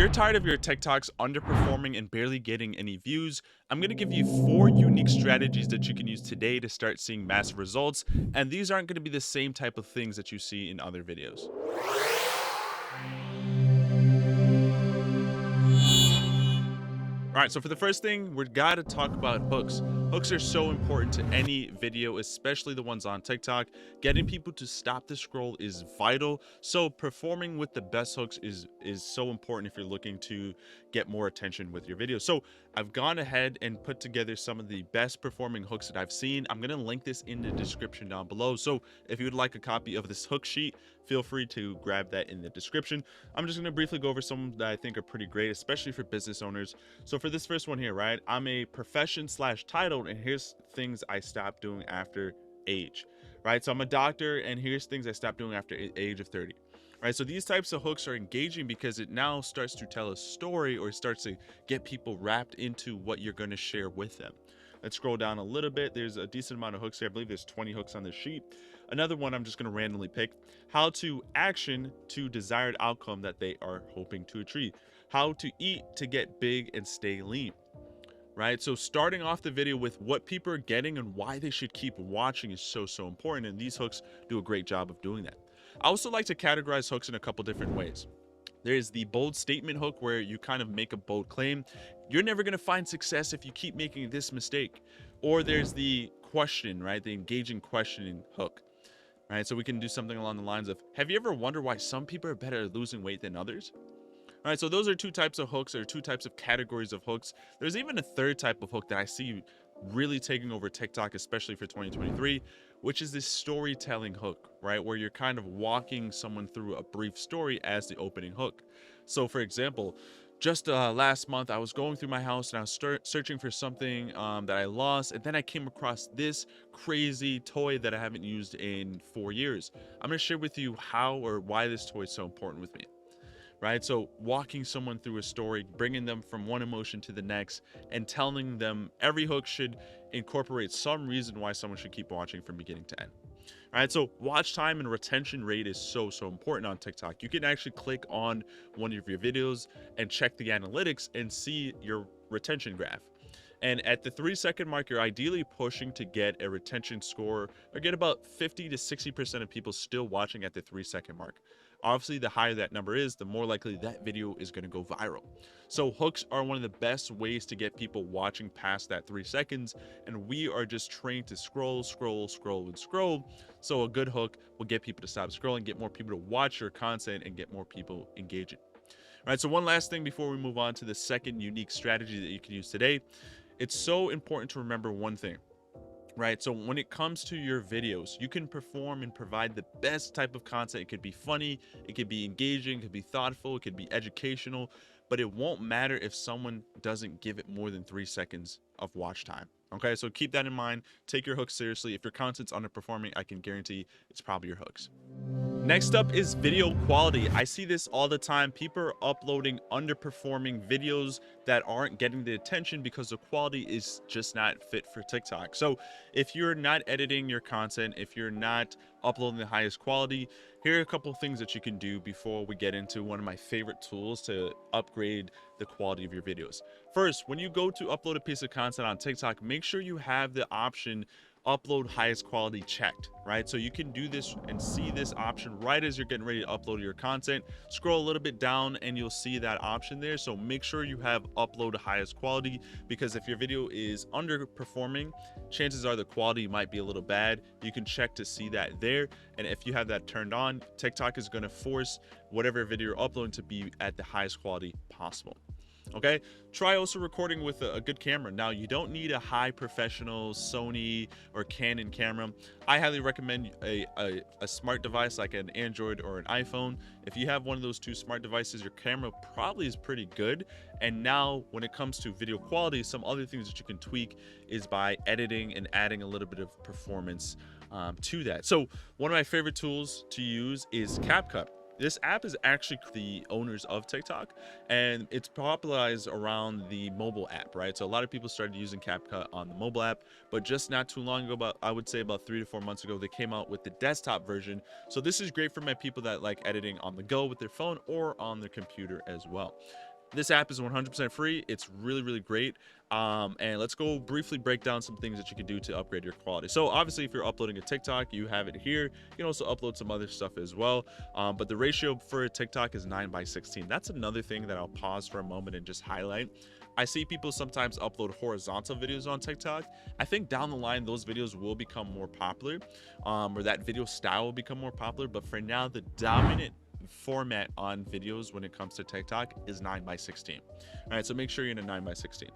you're tired of your TikToks underperforming and barely getting any views, I'm going to give you 4 unique strategies that you can use today to start seeing massive results. And these aren't going to be the same type of things that you see in other videos. All right, so for the first thing, we got to talk about hooks. Hooks are so important to any video, especially the ones on TikTok. Getting people to stop the scroll is vital. So performing with the best hooks is so important if you're looking to get more attention with your video. So I've gone ahead and put together some of the best performing hooks that I've seen. I'm going to link this in the description down below. So if you would like a copy of this hook sheet, feel free to grab that in the description. I'm just going to briefly go over some that I think are pretty great, especially for business owners. So for this first one here, right, I'm a profession/title, and here's things I stopped doing after age, right? So I'm a doctor, and here's things I stopped doing after age of 30. Right, so these types of hooks are engaging because it now starts to tell a story or starts to get people wrapped into what you're going to share with them. Let's scroll down a little bit. There's a decent amount of hooks here. I believe there's 20 hooks on this sheet. Another one I'm just going to randomly pick: how to action to desired outcome that they are hoping to achieve. How to eat to get big and stay lean. Right, so starting off the video with what people are getting and why they should keep watching is so important, and these hooks do a great job of doing that. I also like to categorize hooks in a couple different ways. There's the bold statement hook, where you kind of make a bold claim. You're never going to find success if you keep making this mistake. Or there's the question, right? The engaging questioning hook. Right, so we can do something along the lines of, have you ever wondered why some people are better at losing weight than others? All right, so those are 2 types of hooks, or 2 types of categories of hooks. There's even a third type of hook that I see really taking over TikTok, especially for 2023, which is this storytelling hook, right? Where you're kind of walking someone through a brief story as the opening hook. So for example, just last month, I was going through my house and I was searching for something that I lost. And then I came across this crazy toy that I haven't used in 4 years. I'm going to share with you how or why this toy is so important with me. Right, so walking someone through a story, bringing them from one emotion to the next, and telling them every hook should incorporate some reason why someone should keep watching from beginning to end. All right, so watch time and retention rate is so important on TikTok. You can actually click on one of your videos and check the analytics and see your retention graph. And at the 3-second mark, you're ideally pushing to get a retention score or get about 50 to 60% of people still watching at the 3-second mark. Obviously, the higher that number is, the more likely that video is going to go viral. So hooks are one of the best ways to get people watching past that 3 seconds. And we are just trained to scroll. So a good hook will get people to stop scrolling, get more people to watch your content, and get more people engaging. All right, so one last thing before we move on to the second unique strategy that you can use today. It's so important to remember one thing. Right, so when it comes to your videos, you can perform and provide the best type of content. It could be funny, it could be engaging, it could be thoughtful, it could be educational, but it won't matter if someone doesn't give it more than 3 seconds of watch time. Okay, so keep that in mind. Take your hooks seriously. If your content's underperforming, I can guarantee it's probably your hooks. Next up is video quality. I see this all the time. People are uploading underperforming videos that aren't getting the attention because the quality is just not fit for TikTok. So if you're not editing your content, if you're not uploading the highest quality, here are a couple of things that you can do before we get into one of my favorite tools to upgrade the quality of your videos. First, when you go to upload a piece of content on TikTok, make sure you have the option upload highest quality checked, right? So you can do this and see this option right as you're getting ready to upload your content. Scroll a little bit down and you'll see that option there. So make sure you have upload highest quality, because if your video is underperforming, chances are the quality might be a little bad. You can check to see that there. And if you have that turned on, TikTok is going to force whatever video you're uploading to be at the highest quality possible. Okay, try also recording with a good camera. Now, you don't need a high professional Sony or Canon camera. I highly recommend a smart device like an Android or an iPhone. If you have one of those 2 smart devices, your camera probably is pretty good. And now when it comes to video quality, some other things that you can tweak is by editing and adding a little bit of performance to that. So one of my favorite tools to use is CapCut. This app is actually the owners of TikTok, and it's popularized around the mobile app, right? So a lot of people started using CapCut on the mobile app, but just not too long ago, I would say about 3 to 4 months ago, they came out with the desktop version. So this is great for my people that like editing on the go with their phone or on their computer as well. This app is 100% free. It's really, really great. And let's go briefly break down some things that you can do to upgrade your quality. So obviously, if you're uploading a TikTok, you have it here. You can also upload some other stuff as well. But the ratio for a TikTok is 9:16. That's another thing that I'll pause for a moment and just highlight. I see people sometimes upload horizontal videos on TikTok. I think down the line, those videos will become more popular, or that video style will become more popular. But for now, the dominant format on videos when it comes to TikTok is 9:16. All right, so make sure you're in a 9:16.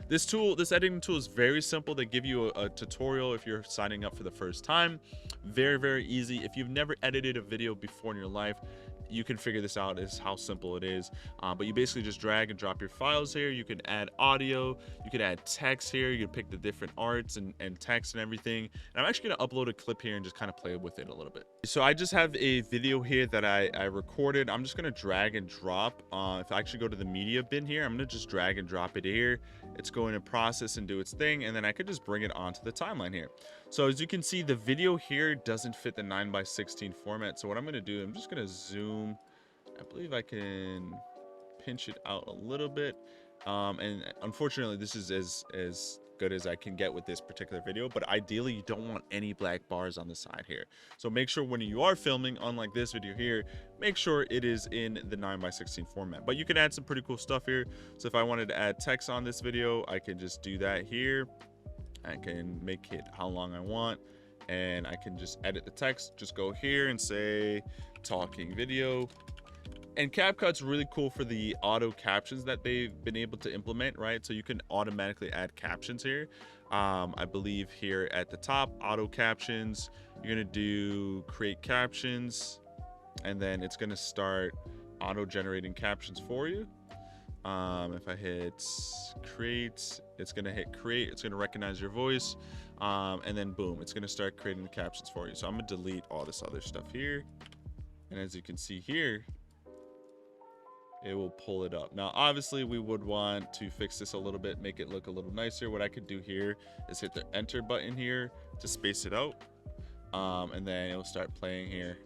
This editing tool is very simple. They give you a tutorial if you're signing up for the first time. Very, very easy. If you've never edited a video before in your life, you can figure this out. Is how simple it is. But you basically just drag and drop your files here. You can add audio, you can add text here, you can pick the different arts and text and everything. And I'm actually gonna upload a clip here and just kind of play with it a little bit. So I just have a video here that I recorded. I'm just gonna drag and drop. If I actually go to the media bin here, I'm gonna just drag and drop it here. It's going to process and do its thing, and then I could just bring it onto the timeline here. So as you can see, the video here doesn't fit the 9:16 format. So what I'm gonna do, I'm just gonna zoom. I believe I can pinch it out a little bit. And unfortunately, this is as good as I can get with this particular video, but ideally you don't want any black bars on the side here. So make sure when you are filming, unlike this video here, make sure it is in the 9:16 format. But you can add some pretty cool stuff here. So if I wanted to add text on this video, I can just do that here. I can make it how long I want, and I can just edit the text. Just go here and say talking video. And CapCut's really cool for the auto captions that they've been able to implement, right? So you can automatically add captions here. I believe here at the top, auto captions, you're gonna do create captions, and then it's gonna start auto generating captions for you. If I hit create, it's gonna hit create, it's gonna recognize your voice, and then boom, it's gonna start creating the captions for you. So I'm gonna delete all this other stuff here. And as you can see here, it will pull it up. Now, obviously we would want to fix this a little bit, make it look a little nicer. What I could do here is hit the enter button here to space it out. And then it'll start playing here.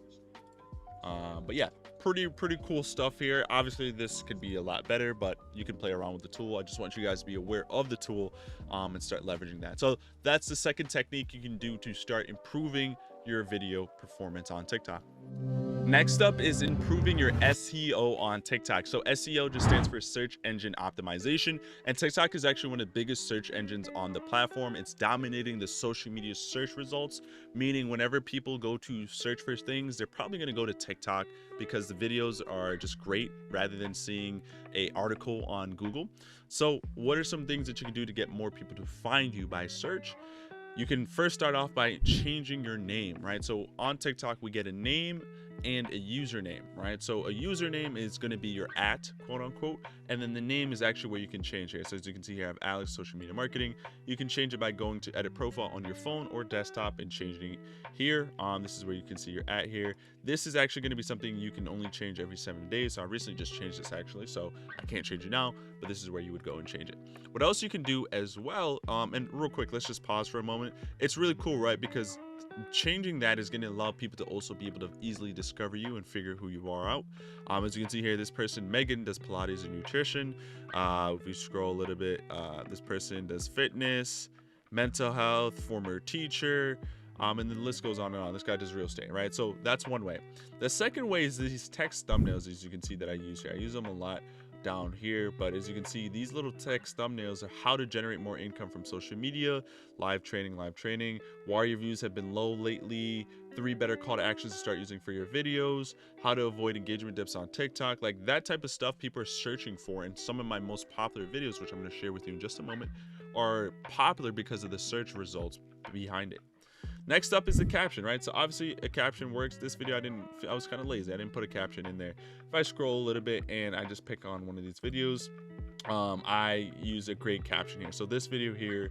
But yeah, pretty cool stuff here. Obviously this could be a lot better, but you can play around with the tool. I just want you guys to be aware of the tool and start leveraging that. So that's the second technique you can do to start improving your video performance on TikTok. Next up is improving your SEO on TikTok. So SEO just stands for search engine optimization, and TikTok is actually one of the biggest search engines on the platform. It's dominating the social media search results, meaning whenever people go to search for things, they're probably going to go to TikTok because the videos are just great rather than seeing an article on Google. So what are some things that you can do to get more people to find you by search? You can first start off by changing your name, right? So on TikTok, we get a name and a username, right? So a username is going to be your @ quote unquote, and then the name is actually where you can change here. So as you can see here, I have Alex Social Media Marketing. You can change it by going to edit profile on your phone or desktop and changing it here. This is where you can see your @ here. This is actually going to be something you can only change every 7 days. So I recently just changed this actually, so I can't change it now, but this is where you would go and change it. What else you can do as well, and real quick, let's just pause for a moment. It's really cool, right? Because changing that is going to allow people to also be able to easily discover you and figure who you are out. As you can see here, this person Megan does Pilates and nutrition. If we scroll a little bit, this person does fitness, mental health, former teacher, and then the list goes on and on. This guy does real estate, right? So that's one way. The second way is these text thumbnails, as you can see that I use here. I use them a lot down here, but as you can see, these little text thumbnails are how to generate more income from social media, live training, why your views have been low lately, 3 better call to actions to start using for your videos, how to avoid engagement dips on TikTok. Like that type of stuff people are searching for, and some of my most popular videos, which I'm going to share with you in just a moment, are popular because of the search results behind it. Next up is the caption, right? So obviously a caption works. This video I was kind of lazy. I didn't put a caption in there. If I scroll a little bit and I just pick on one of these videos, I use a great caption here. So this video here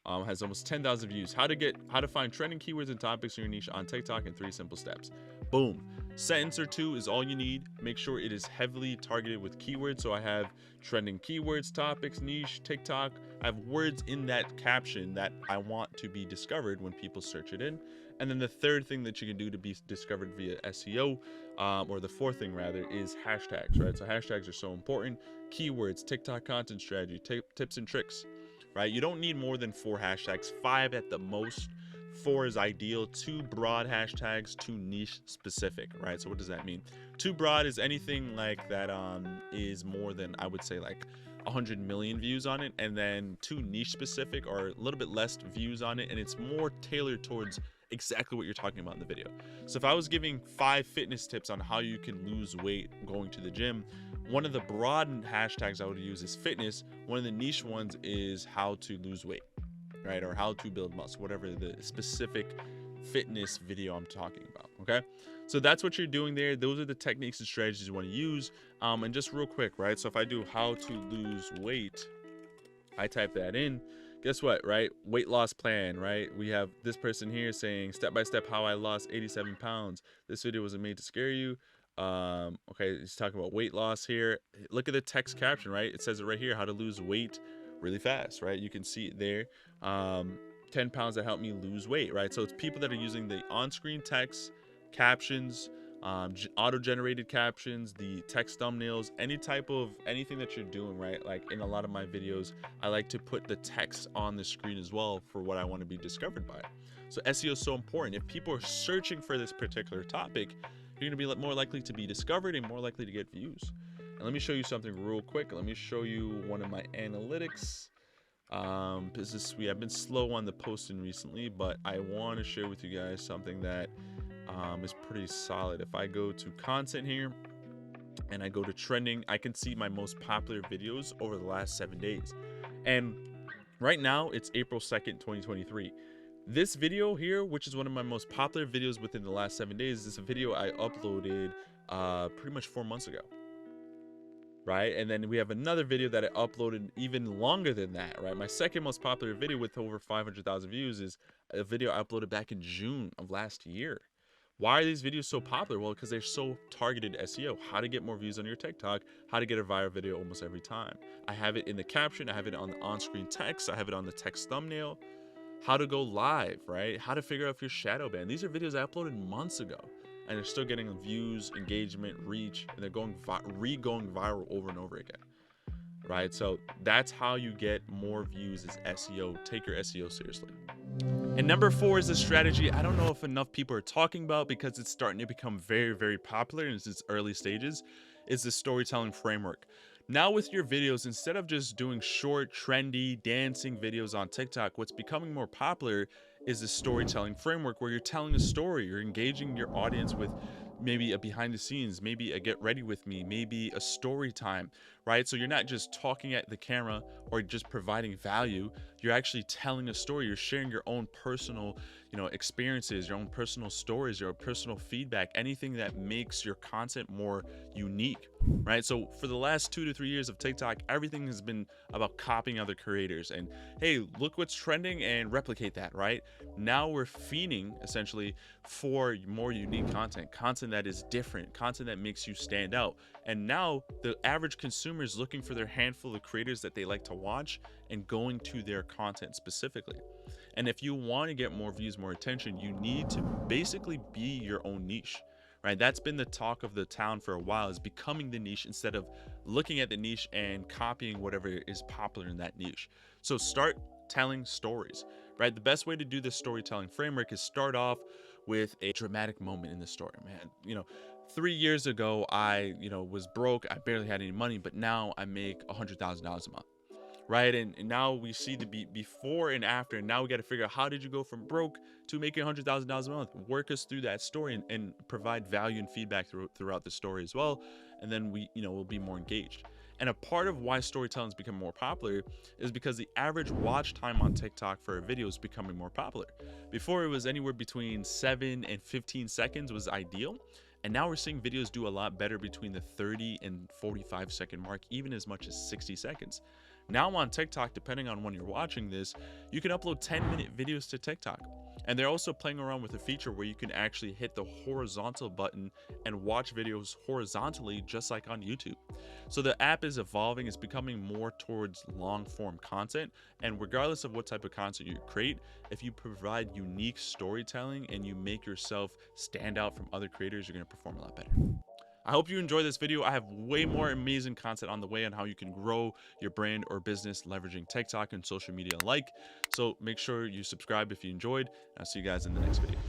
has almost 10,000 views. How to find trending keywords and topics in your niche on TikTok in 3 simple steps. Boom. Sentence or 2 is all you need. Make sure it is heavily targeted with keywords. So I have trending keywords, topics, niche, TikTok. I have words in that caption that I want to be discovered when people search it in. And then the third thing that you can do to be discovered via SEO, or the fourth thing rather, is hashtags, right? So hashtags are so important. Keywords, TikTok content strategy, tips and tricks, right? You don't need more than 4 hashtags, 5 at the most. 4 is ideal. 2 broad hashtags, 2 niche specific, right? So what does that mean? 2 broad is anything like that is more than, I would say, like 100 million views on it, and then 2 niche specific or a little bit less views on it, and it's more tailored towards exactly what you're talking about in the video. So if I was giving 5 fitness tips on how you can lose weight going to the gym, one of the broad hashtags I would use is fitness. One of the niche ones is how to lose weight, right? Or how to build muscle, whatever the specific fitness video I'm talking about. Okay, so that's what you're doing there. Those are the techniques and strategies you want to use. And just real quick, right? So if I do how to lose weight, I type that in. Guess what, right? Weight loss plan, right? We have this person here saying step by step how I lost 87 pounds. This video wasn't made to scare you. Okay, he's talking about weight loss here. Look at the text caption, right? It says it right here, how to lose weight really fast, right? You can see it there. 10 pounds that helped me lose weight, right? So it's people that are using the on-screen text, captions, auto-generated captions, the text thumbnails, anything that you're doing, right? Like in a lot of my videos, I like to put the text on the screen as well for what I want to be discovered by. So SEO is so important. If people are searching for this particular topic, you're going to be more likely to be discovered and more likely to get views. And let me show you something real quick. Let me show you one of my analytics. I've been slow on the posting recently, but I want to share with you guys something that is pretty solid. If I go to content here and I go to trending, I can see my most popular videos over the last 7 days. And right now it's April 2nd, 2023. This video here, which is one of my most popular videos within the last 7 days, is a video I uploaded pretty much 4 months ago. Right, and then we have another video that I uploaded even longer than that, right? My second most popular video with over 500,000 views is a video I uploaded back in June of last year. Why are these videos so popular? Well, because they're so targeted SEO. How to get more views on your TikTok, how to get a viral video almost every time. I have it in the caption, I have it on the on-screen text, I have it on the text thumbnail. How to go live, right? How to figure out if you're shadow banned. These are videos I uploaded months ago, and they're still getting views, engagement, reach, and they're going viral over and over again, right? So that's how you get more views is SEO. Take your SEO seriously. And number 4 is a strategy I don't know if enough people are talking about because it's starting to become very, very popular in its early stages, is the storytelling framework. Now with your videos, instead of just doing short, trendy, dancing videos on TikTok, what's becoming more popular is the storytelling framework where you're telling a story, you're engaging your audience with maybe a behind the scenes, maybe a get ready with me, maybe a story time, right? So you're not just talking at the camera or just providing value, you're actually telling a story, you're sharing your own personal, experiences, your own personal stories, your personal feedback, anything that makes your content more unique, right? So for the last 2 to 3 years of TikTok, everything has been about copying other creators and, hey, look what's trending and replicate that, right? Now we're feeding essentially for more unique content that is different, content that makes you stand out. And now the average consumer is looking for their handful of creators that they like to watch and going to their content specifically. And if you want to get more views, more attention, you need to basically be your own niche, right? That's been the talk of the town for a while, is becoming the niche instead of looking at the niche and copying whatever is popular in that niche. So start telling stories, right? The best way to do this storytelling framework is start off with a dramatic moment in the story. Man, 3 years ago, I, was broke. I barely had any money, but now I make $100,000 a month. Right, and now we see the before and after, and now we got to figure out how did you go from broke to making $100,000 a month. Work us through that story and provide value and feedback throughout the story as well, and then we'll be more engaged. And a part of why storytelling has become more popular is because the average watch time on TikTok for a video is becoming more popular. Before, it was anywhere between 7 and 15 seconds was ideal. And now we're seeing videos do a lot better between the 30 and 45 second mark, even as much as 60 seconds. Now on TikTok, depending on when you're watching this, you can upload 10-minute videos to TikTok. And they're also playing around with a feature where you can actually hit the horizontal button and watch videos horizontally, just like on YouTube. So the app is evolving, it's becoming more towards long form content. And regardless of what type of content you create, if you provide unique storytelling and you make yourself stand out from other creators, you're going to perform a lot better. I hope you enjoy this video. I have way more amazing content on the way on how you can grow your brand or business leveraging TikTok and social media alike. So make sure you subscribe if you enjoyed, and I'll see you guys in the next video.